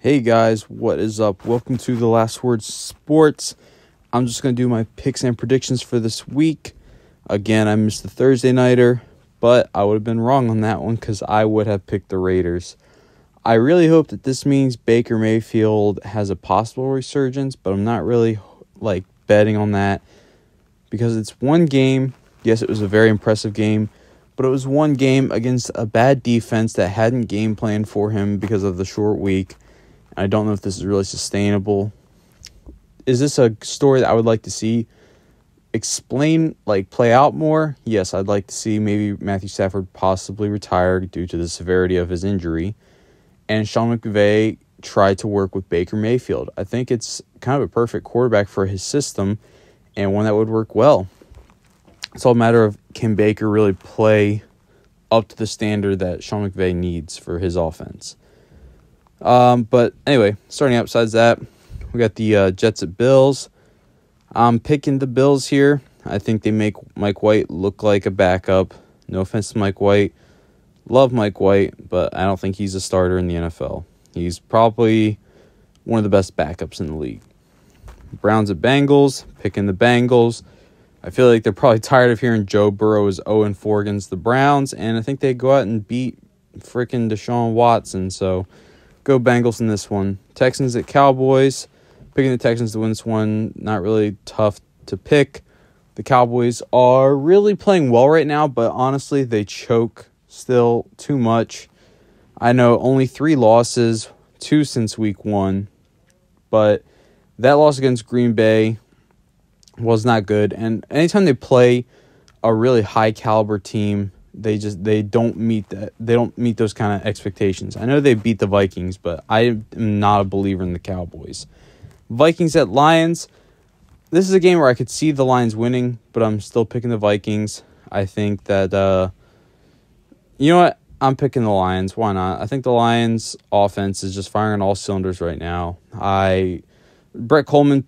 Hey guys, what is up? Welcome to The Last Word Sports. I'm just going to do my picks and predictions for this week. Again, I missed the Thursday nighter, but I would have been wrong on that one because I would have picked the Raiders. I really hope that this means Baker Mayfield has a possible resurgence, but I'm not really betting on that because it's one game. Yes, it was a very impressive game, but it was one game against a bad defense that hadn't game planned for him because of the short week. I don't know if this is really sustainable. Is this a story that I would like to see play out more? Yes, I'd like to see maybe Matthew Stafford possibly retire due to the severity of his injury, and Sean McVay try to work with Baker Mayfield. I think it's kind of a perfect quarterback for his system and one that would work well. It's all a matter of, can Baker really play up to the standard that Sean McVay needs for his offense? But anyway, starting out besides that, we got the Jets at Bills. I'm picking the Bills here. I think they make Mike White look like a backup. No offense to Mike White. Love Mike White, but I don't think he's a starter in the NFL. He's probably one of the best backups in the league. Browns at Bengals. Picking the Bengals. I feel like they're probably tired of hearing Joe Burrow is 0-4 against the Browns, and I think they go out and beat freaking Deshaun Watson, so go Bengals in this one. Texans at Cowboys. Picking the Texans to win this one, not really tough to pick. The Cowboys are really playing well right now, but honestly, they choke still too much. I know only 3 losses, 2 since week 1, but that loss against Green Bay was not good. And anytime they play a really high caliber team, they don't meet that. They don't meet those kind of expectations. I know they beat the Vikings, but I am not a believer in the Cowboys. Vikings at Lions. This is a game where I could see the Lions winning, but I'm still picking the Vikings. I think that you know what? I'm picking the Lions. Why not? I think the Lions offense is just firing on all cylinders right now. Brett Coleman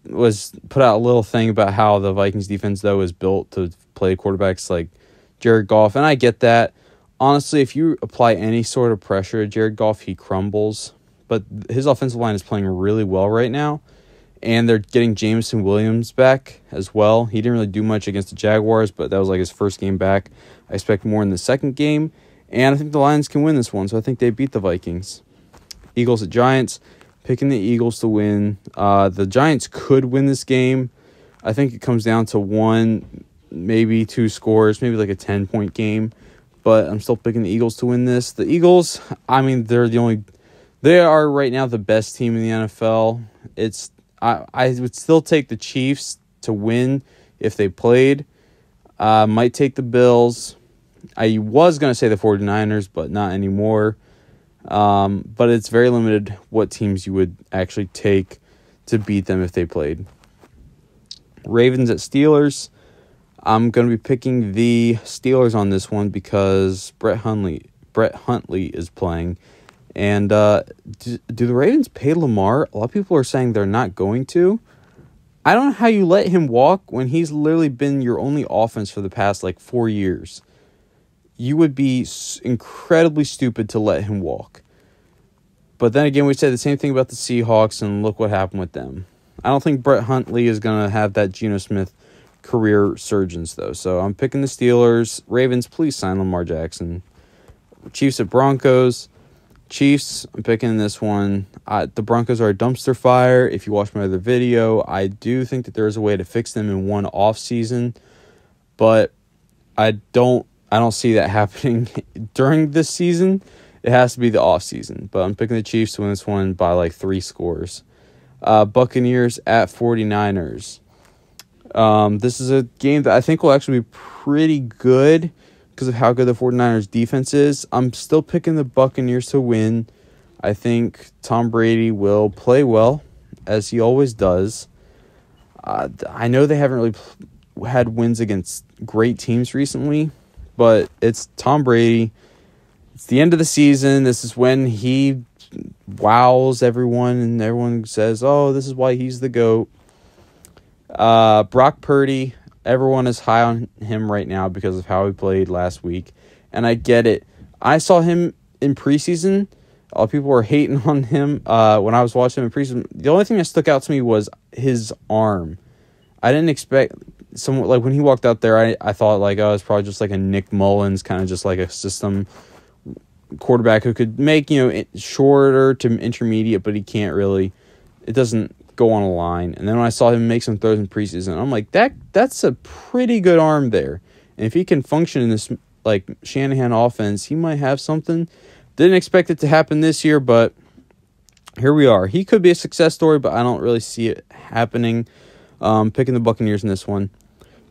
put out a little thing about how the Vikings defense, though, is built to play quarterbacks like Jared Goff, and I get that. Honestly, if you apply any sort of pressure to Jared Goff, he crumbles. But his offensive line is playing really well right now, and they're getting Jameson Williams back as well. He didn't really do much against the Jaguars, but that was like his first game back. I expect more in the second game, and I think the Lions can win this one, so I think they beat the Vikings. Eagles at Giants. Picking the Eagles to win. The Giants could win this game. I think it comes down to 1, maybe 2 scores, maybe like a 10-point game. But I'm still picking the Eagles to win this. The Eagles, I mean, they are right now the best team in the NFL. I would still take the Chiefs to win if they played. Might take the Bills. I was going to say the 49ers, but not anymore. But it's very limited what teams you would actually take to beat them if they played. Ravens at Steelers. I'm going to be picking the Steelers on this one because Brett Hundley is playing. And do the Ravens pay Lamar? A lot of people are saying they're not going to. I don't know how you let him walk when he's literally been your only offense for the past 4 years. You would be incredibly stupid to let him walk. But then again, we said the same thing about the Seahawks, and look what happened with them. I don't think Brett Hundley is going to have that Geno Smith career resurgence, though. So I'm picking the Steelers. Ravens, please sign Lamar Jackson. Chiefs at Broncos. Chiefs, I'm picking this one. The Broncos are a dumpster fire. If you watch my other video, I do think that there is a way to fix them in one off season, but I don't see that happening during this season. It has to be the off season, but I'm picking the Chiefs to win this one by 3 scores. Buccaneers at 49ers. This is a game that I think will actually be pretty good because of how good the 49ers defense is. I'm still picking the Buccaneers to win. I think Tom Brady will play well, as he always does. I know they haven't really had wins against great teams recently, but it's Tom Brady. It's the end of the season. This is when he wows everyone, and everyone says, oh, this is why he's the GOAT. Brock Purdy, everyone is high on him right now because of how he played last week, and I get it. I saw him in preseason, A lot of people were hating on him when I was watching him in preseason. The only thing that stuck out to me was his arm. I didn't expect someone like when he walked out there. I thought like, oh, it's probably just like a Nick Mullins kind of just like a system quarterback who could make, shorter to intermediate, but he can't really. It doesn't go on a line. And then when I saw him make some throws in preseason, I'm like, that's a pretty good arm there. And if he can function in this like Shanahan offense, he might have something. Didn't expect it to happen this year, but here we are. He could be a success story, but I don't really see it happening. Picking the Buccaneers in this one.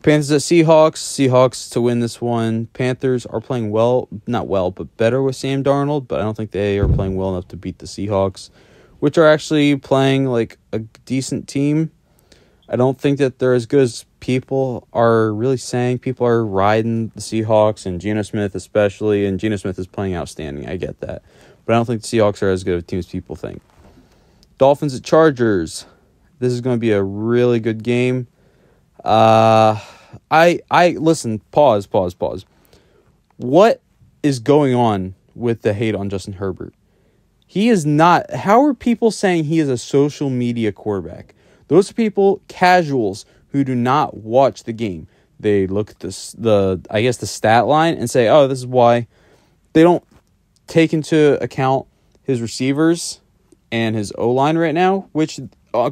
Panthers at Seahawks. Seahawks to win this one. Panthers are playing well, not well, but better with Sam Darnold, but I don't think they are playing well enough to beat the Seahawks, which are actually playing like a decent team. I don't think that they're as good as people are really saying. People are riding the Seahawks and Geno Smith especially, and Geno Smith is playing outstanding. I get that. But I don't think the Seahawks are as good of a team as people think. Dolphins at Chargers. This is going to be a really good game. Listen, pause. What is going on with the hate on Justin Herbert? He is not. How are people saying he is a social media quarterback? Those are people, casuals, who do not watch the game. They look at the stat line and say, oh, this is why. They don't take into account his receivers and his O-line right now, which,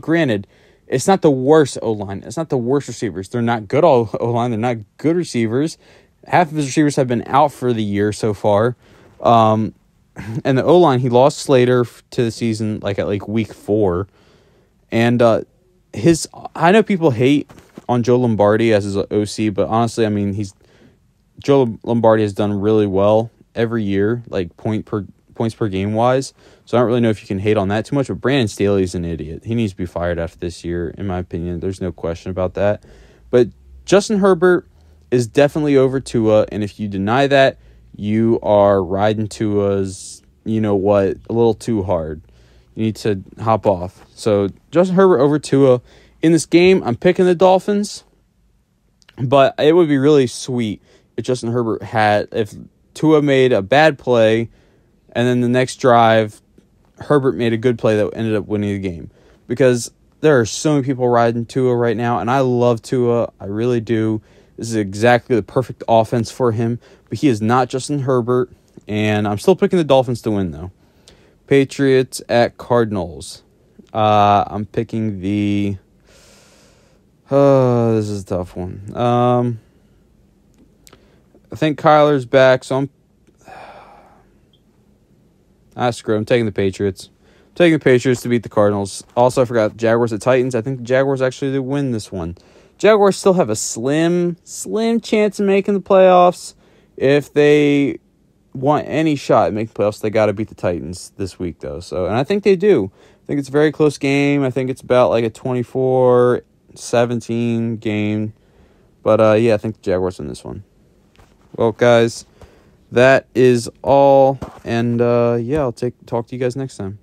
granted, it's not the worst O-line. It's not the worst receivers. They're not good O-line. They're not good receivers. Half of his receivers have been out for the year so far. And the O-line, he lost Slater to the season at week 4. And I know people hate on Joe Lombardi as his OC, but honestly, I mean, Joe Lombardi has done really well every year, like points per game wise. So I don't really know if you can hate on that too much. But Brandon Staley's an idiot. He needs to be fired after this year, in my opinion. There's no question about that. But Justin Herbert is definitely over Tua, and if you deny that, you are riding Tua's, a little too hard. You need to hop off. So Justin Herbert over Tua. In this game, I'm picking the Dolphins, but it would be really sweet if Justin Herbert if Tua made a bad play, and then the next drive, Herbert made a good play that ended up winning the game. Because there are so many people riding Tua right now, and I love Tua. I really do. This is exactly the perfect offense for him, but he is not Justin Herbert, and I'm still picking the Dolphins to win, though. Patriots at Cardinals. I'm picking the... this is a tough one. I think Kyler's back, so screw it. I'm taking the Patriots. I'm taking the Patriots to beat the Cardinals. Also, I forgot Jaguars at Titans. I think the Jaguars actually win this one. Jaguars still have a slim chance of making the playoffs. If they want any shot at making the playoffs, they got to beat the Titans this week, though. And I think they do. I think it's a very close game. I think it's about like a 24-17 game. But, I think the Jaguars win this one. Well, guys, that is all. And, I'll talk to you guys next time.